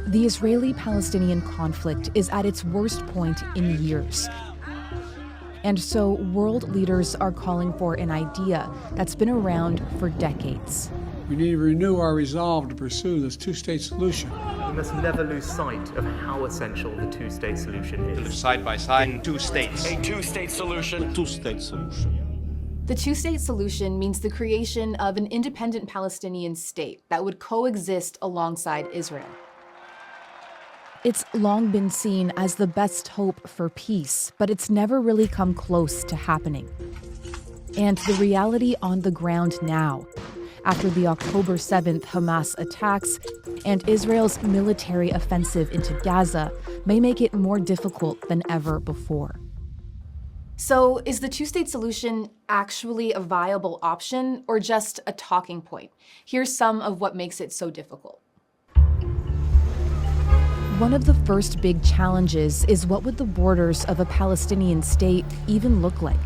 The Israeli-Palestinian conflict is at its worst point in years. And so world leaders are calling for an idea that's been around for decades. We need to renew our resolve to pursue this two-state solution. We must never lose sight of how essential the two-state solution is. To live side by side in two states. A two-state solution. Two-state solution. The two-state solution means the creation of an independent Palestinian state that would coexist alongside Israel. It's long been seen as the best hope for peace, but it's never really come close to happening. And the reality on the ground now, after the October 7th Hamas attacks and Israel's military offensive into Gaza, may make it more difficult than ever before. So, is the two-state solution actually a viable option or just a talking point? Here's some of what makes it so difficult. One of the first big challenges is what would the borders of a Palestinian state even look like?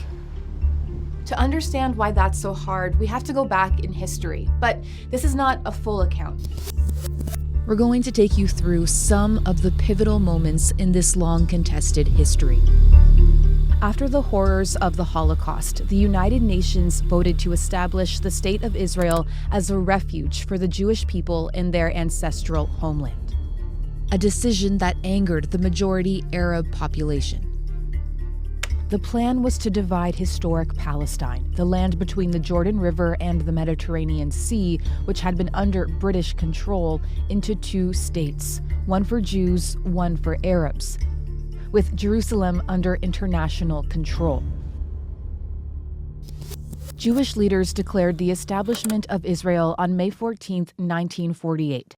To understand why that's so hard, we have to go back in history, but this is not a full account. We're going to take you through some of the pivotal moments in this long contested history. After the horrors of the Holocaust, the United Nations voted to establish the State of Israel as a refuge for the Jewish people in their ancestral homeland. A decision that angered the majority Arab population. The plan was to divide historic Palestine, the land between the Jordan River and the Mediterranean Sea, which had been under British control, into two states, one for Jews, one for Arabs, with Jerusalem under international control. Jewish leaders declared the establishment of Israel on May 14, 1948.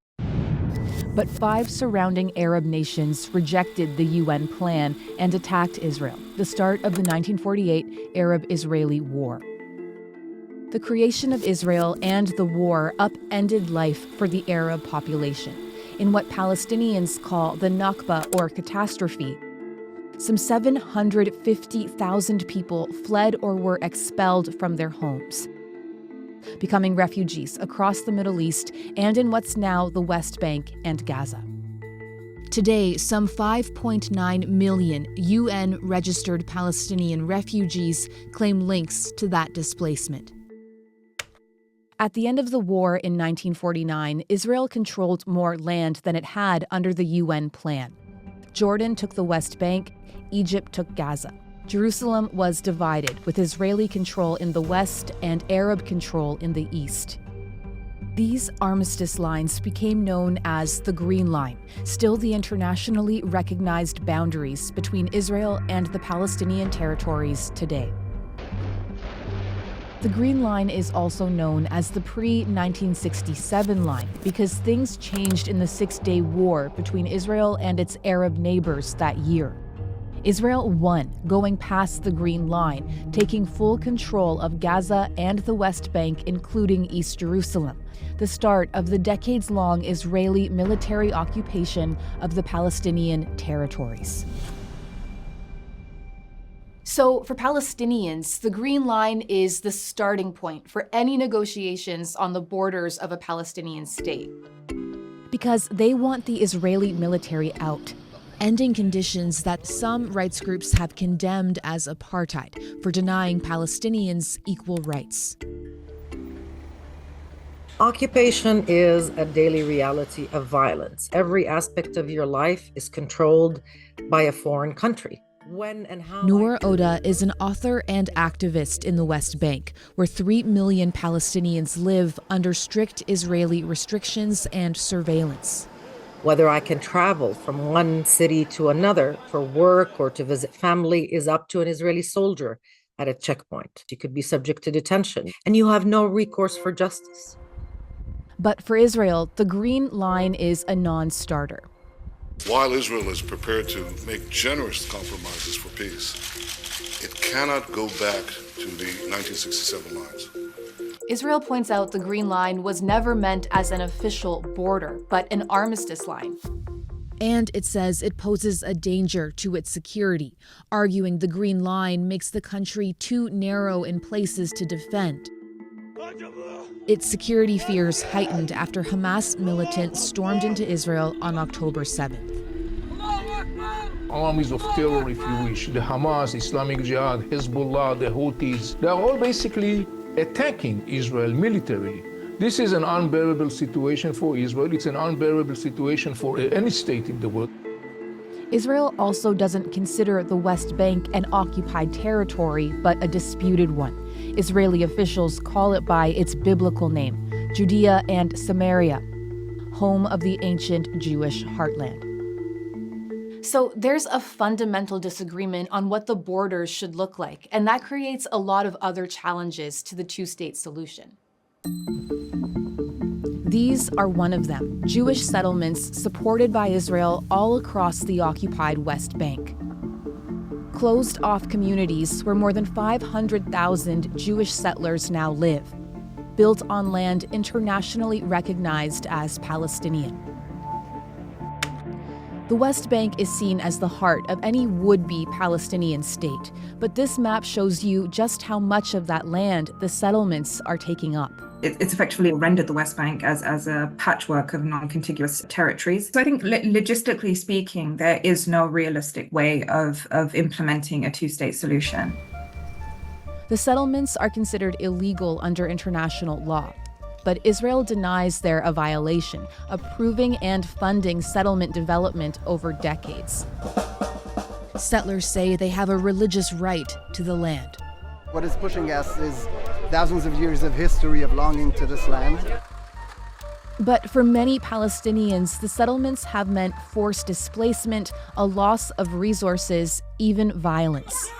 But 5 surrounding Arab nations rejected the UN plan and attacked Israel, the start of the 1948 Arab-Israeli War. The creation of Israel and the war upended life for the Arab population in what Palestinians call the Nakba, or catastrophe. Some 750,000 people fled or were expelled from their homes, becoming refugees across the Middle East and in what's now the West Bank and Gaza. Today, some 5.9 million UN-registered Palestinian refugees claim links to that displacement. At the end of the war in 1949, Israel controlled more land than it had under the UN plan. Jordan took the West Bank, Egypt took Gaza. Jerusalem was divided, with Israeli control in the west and Arab control in the east. These armistice lines became known as the Green Line, still the internationally recognized boundaries between Israel and the Palestinian territories today. The Green Line is also known as the pre-1967 line because things changed in the Six-Day War between Israel and its Arab neighbors that year. Israel won, going past the Green Line, taking full control of Gaza and the West Bank, including East Jerusalem, the start of the decades-long Israeli military occupation of the Palestinian territories. So for Palestinians, the Green Line is the starting point for any negotiations on the borders of a Palestinian state. Because they want the Israeli military out, ending conditions that some rights groups have condemned as apartheid for denying Palestinians equal rights. Occupation is a daily reality of violence. Every aspect of your life is controlled by a foreign country. When and how Noor Oda is an author and activist in the West Bank, where 3 million Palestinians live under strict Israeli restrictions and surveillance. Whether I can travel from one city to another for work or to visit family is up to an Israeli soldier at a checkpoint. You could be subject to detention, and you have no recourse for justice. But for Israel, the Green Line is a non-starter. While Israel is prepared to make generous compromises for peace, it cannot go back to the 1967 lines. Israel points out the Green Line was never meant as an official border, but an armistice line. And it says it poses a danger to its security, arguing the Green Line makes the country too narrow in places to defend. Its security fears heightened after Hamas militants stormed into Israel on October 7th. Armies of terror, if you wish, the Hamas, Islamic Jihad, Hezbollah, the Houthis, they're all basically attacking Israel militarily. This is an unbearable situation for Israel. It's an unbearable situation for any state in the world. Israel also doesn't consider the West Bank an occupied territory, but a disputed one. Israeli officials call it by its biblical name, Judea and Samaria, home of the ancient Jewish heartland. So there's a fundamental disagreement on what the borders should look like, and that creates a lot of other challenges to the two-state solution. These are one of them, Jewish settlements supported by Israel all across the occupied West Bank. Closed-off communities where more than 500,000 Jewish settlers now live, built on land internationally recognized as Palestinian. The West Bank is seen as the heart of any would-be Palestinian state, but this map shows you just how much of that land the settlements are taking up. It's effectively rendered the West Bank as a patchwork of non-contiguous territories. So I think logistically speaking, there is no realistic way of implementing a two-state solution. The settlements are considered illegal under international law, but Israel denies they're a violation, approving and funding settlement development over decades. Settlers say they have a religious right to the land. What is pushing us is thousands of years of history of longing to this land. But for many Palestinians, the settlements have meant forced displacement, a loss of resources, even violence,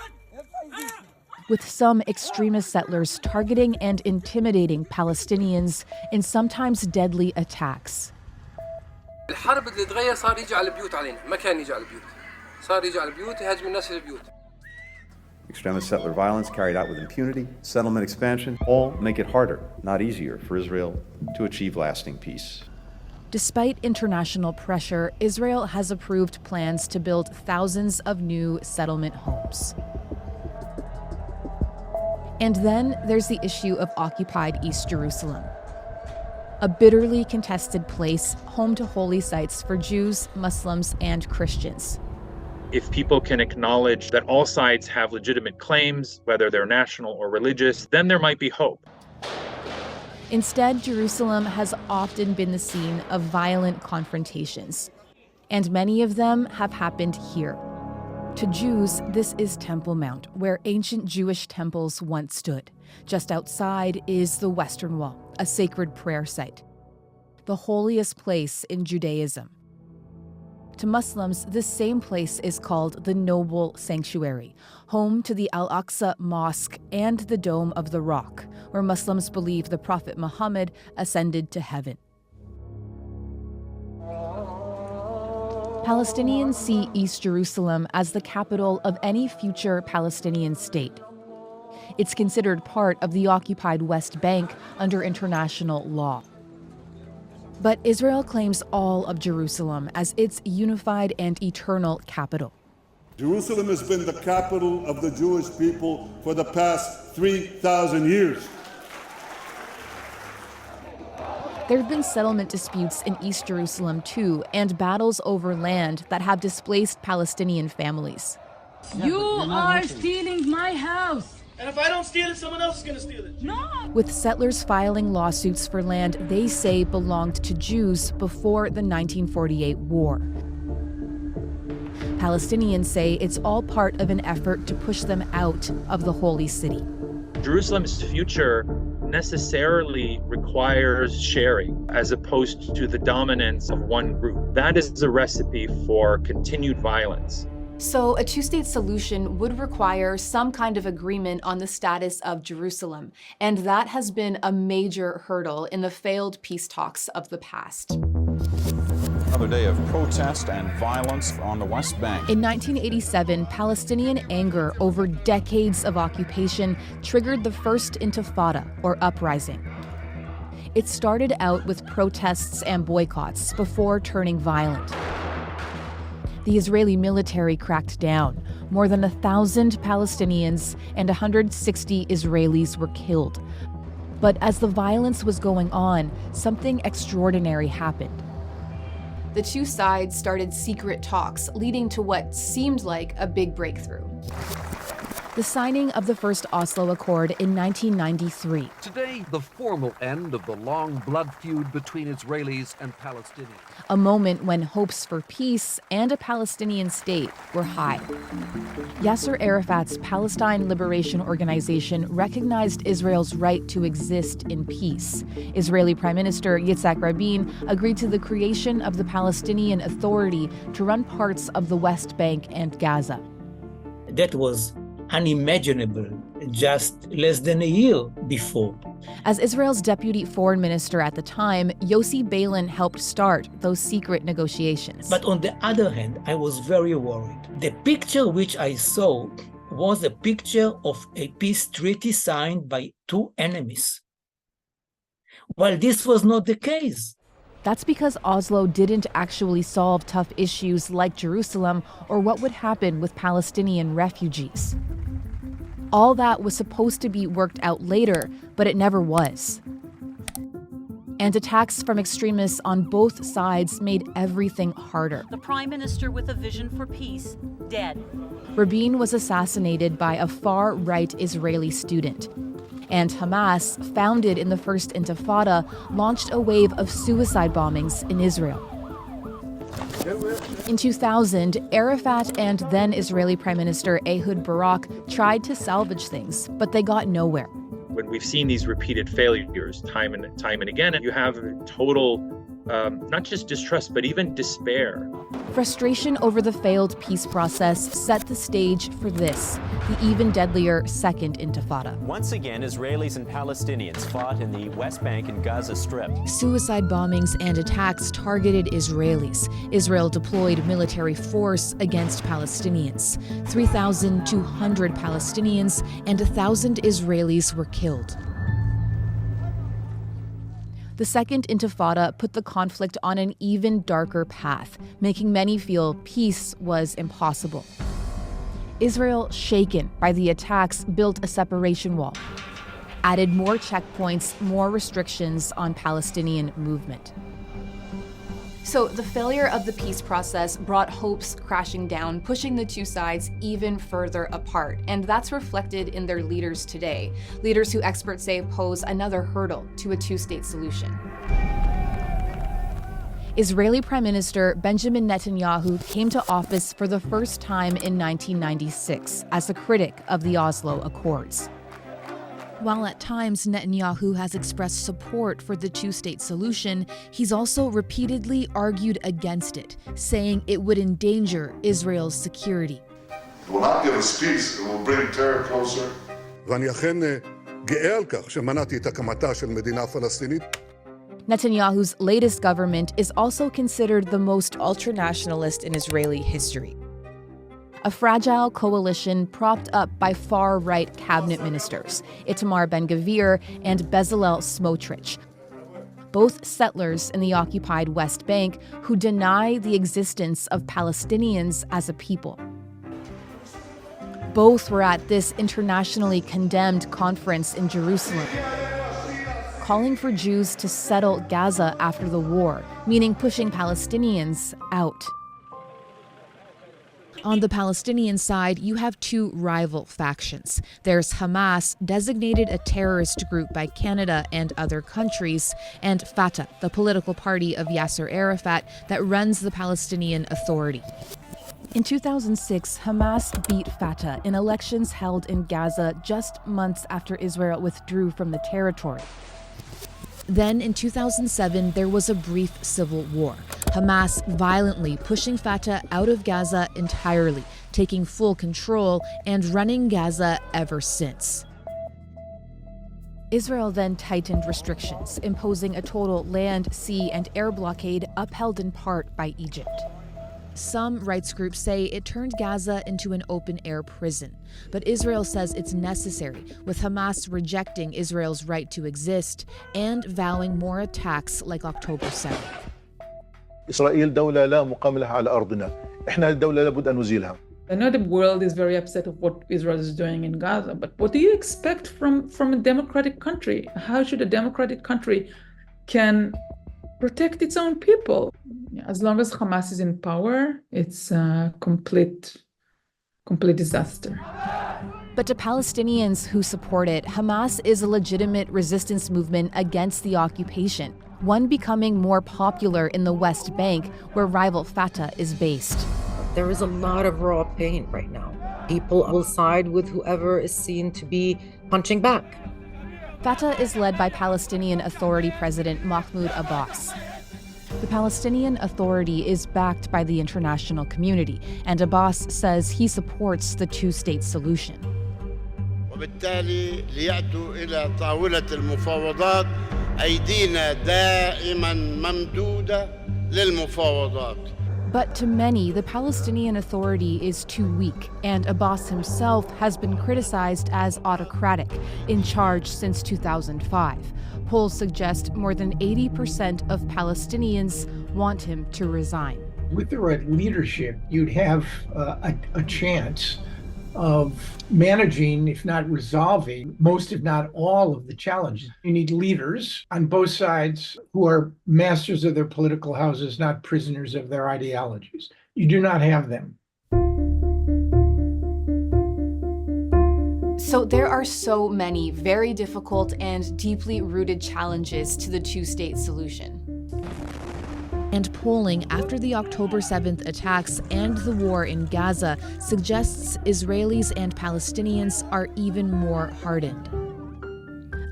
with some extremist settlers targeting and intimidating Palestinians in sometimes deadly attacks. الحرب اللي تغير صار يجي على البيوت علينا، ما كان يجي على البيوت. صار يجي على البيوت يهاجم الناس في البيوت. Extremist settler violence carried out with impunity, settlement expansion, all make it harder, not easier, for Israel to achieve lasting peace. Despite international pressure, Israel has approved plans to build thousands of new settlement homes. And then there's the issue of occupied East Jerusalem, a bitterly contested place home to holy sites for Jews, Muslims, and Christians. If people can acknowledge that all sides have legitimate claims, whether they're national or religious, then there might be hope. Instead, Jerusalem has often been the scene of violent confrontations, and many of them have happened here. To Jews, this is Temple Mount, where ancient Jewish temples once stood. Just outside is the Western Wall, a sacred prayer site, the holiest place in Judaism. To Muslims, this same place is called the Noble Sanctuary, home to the Al-Aqsa Mosque and the Dome of the Rock, where Muslims believe the Prophet Muhammad ascended to heaven. Palestinians see East Jerusalem as the capital of any future Palestinian state. It's considered part of the occupied West Bank under international law. But Israel claims all of Jerusalem as its unified and eternal capital. Jerusalem has been the capital of the Jewish people for the past 3,000 years. There have been settlement disputes in East Jerusalem too, and battles over land that have displaced Palestinian families. You are stealing my house. And if I don't steal it, someone else is going to steal it. No! With settlers filing lawsuits for land they say belonged to Jews before the 1948 war. Palestinians say it's all part of an effort to push them out of the holy city. Jerusalem's future necessarily requires sharing as opposed to the dominance of one group. That is a recipe for continued violence. So a two-state solution would require some kind of agreement on the status of Jerusalem, and that has been a major hurdle in the failed peace talks of the past. Another day of protest and violence on the West Bank. In 1987, Palestinian anger over decades of occupation triggered the first Intifada, or uprising. It started out with protests and boycotts before turning violent. The Israeli military cracked down. More than 1,000 Palestinians and 160 Israelis were killed. But as the violence was going on, something extraordinary happened. The two sides started secret talks, leading to what seemed like a big breakthrough. The signing of the first Oslo Accord in 1993. Today, the formal end of the long blood feud between Israelis and Palestinians. A moment when hopes for peace and a Palestinian state were high. Yasser Arafat's Palestine Liberation Organization recognized Israel's right to exist in peace. Israeli Prime Minister Yitzhak Rabin agreed to the creation of the Palestinian Authority to run parts of the West Bank and Gaza. That was unimaginable just less than a year before. As Israel's deputy foreign minister at the time, Yossi Beilin helped start those secret negotiations. But on the other hand, I was very worried. The picture which I saw was a picture of a peace treaty signed by two enemies. While this was not the case. That's because Oslo didn't actually solve tough issues like Jerusalem or what would happen with Palestinian refugees. All that was supposed to be worked out later, but it never was. And attacks from extremists on both sides made everything harder. The prime minister with a vision for peace, dead. Rabin was assassinated by a far-right Israeli student. And Hamas, founded in the First Intifada, launched a wave of suicide bombings in Israel. In 2000, Arafat and then Israeli Prime Minister Ehud Barak tried to salvage things, but they got nowhere. When we've seen these repeated failures time and again, you have total, not just distrust, but even despair. Frustration over the failed peace process set the stage for this, the even deadlier Second Intifada. Once again, Israelis and Palestinians fought in the West Bank and Gaza Strip. Suicide bombings and attacks targeted Israelis. Israel deployed military force against Palestinians. 3,200 Palestinians and 1,000 Israelis were killed. The Second Intifada put the conflict on an even darker path, making many feel peace was impossible. Israel, shaken by the attacks, built a separation wall, added more checkpoints, more restrictions on Palestinian movement. So the failure of the peace process brought hopes crashing down, pushing the two sides even further apart. And that's reflected in their leaders today, leaders who experts say pose another hurdle to a two-state solution. Israeli Prime Minister Benjamin Netanyahu came to office for the first time in 1996 as a critic of the Oslo Accords. While at times Netanyahu has expressed support for the two-state solution, he's also repeatedly argued against it, saying it would endanger Israel's security. It will not give us peace, it will bring terror closer. ואני אכן גאה על כך שמנעתי את הקמתה של מדינה פלסטינית. Netanyahu's latest government is also considered the most ultra-nationalist in Israeli history. A fragile coalition propped up by far-right cabinet ministers, Itamar Ben-Gvir and Bezalel Smotrich, both settlers in the occupied West Bank who deny the existence of Palestinians as a people. Both were at this internationally condemned conference in Jerusalem, calling for Jews to settle Gaza after the war, meaning pushing Palestinians out. On the Palestinian side, you have two rival factions. There's Hamas, designated a terrorist group by Canada and other countries, and Fatah, the political party of Yasser Arafat that runs the Palestinian Authority. In 2006, Hamas beat Fatah in elections held in Gaza just months after Israel withdrew from the territory. Then in 2007, there was a brief civil war, Hamas violently pushing Fatah out of Gaza entirely, taking full control and running Gaza ever since. Israel then tightened restrictions, imposing a total land, sea, and air blockade upheld in part by Egypt. Some rights groups say it turned Gaza into an open-air prison, but Israel says it's necessary, with Hamas rejecting Israel's right to exist and vowing more attacks like October 7th. إسرائيل دولة لا مقام لها على أرضنا، إحنا الدولة لابد أن نزيلها. I know the world is very upset of what Israel is doing in Gaza, but what do you expect from a democratic country? How should a democratic country can protect its own people? As long as Hamas is in power, it's a complete disaster. But to Palestinians who support it, Hamas is a legitimate resistance movement against the occupation, one becoming more popular in the West Bank, where rival Fatah is based. There is a lot of raw pain right now. People will side with whoever is seen to be punching back. Fatah is led by Palestinian Authority President Mahmoud Abbas. The Palestinian Authority is backed by the international community, and Abbas says he supports the two-state solution. وبالتالي ليأتوا إلى طاولة المفاوضات أيدينا دائما ممدودة للمفاوضات. But to many, the Palestinian Authority is too weak, and Abbas himself has been criticized as autocratic, in charge since 2005. Polls suggest more than 80% of Palestinians want him to resign. With the right leadership, you'd have a chance of managing, if not resolving, most, if not all, of the challenges. You need leaders on both sides who are masters of their political houses, not prisoners of their ideologies. You do not have them. So there are so many very difficult and deeply rooted challenges to the two-state solution. And polling after the October 7th attacks and the war in Gaza suggests Israelis and Palestinians are even more hardened.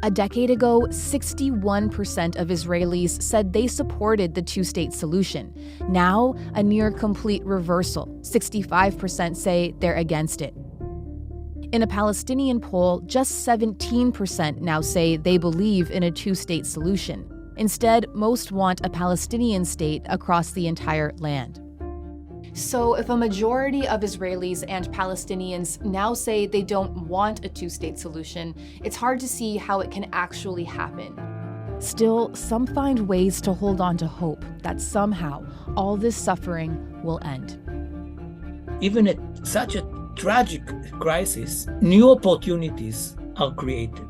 A decade ago, 61% of Israelis said they supported the two-state solution. Now, a near complete reversal. 65% say they're against it. In a Palestinian poll, just 17% now say they believe in a two-state solution. Instead, most want a Palestinian state across the entire land. So if a majority of Israelis and Palestinians now say they don't want a two-state solution, it's hard to see how it can actually happen. Still, some find ways to hold on to hope that somehow all this suffering will end. Even at such a tragic crisis, new opportunities are created.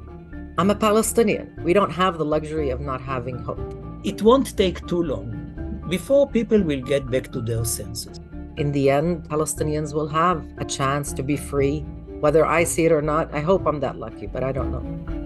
I'm a Palestinian. We don't have the luxury of not having hope. It won't take too long before people will get back to their senses. In the end, Palestinians will have a chance to be free. Whether I see it or not, I hope I'm that lucky, but I don't know.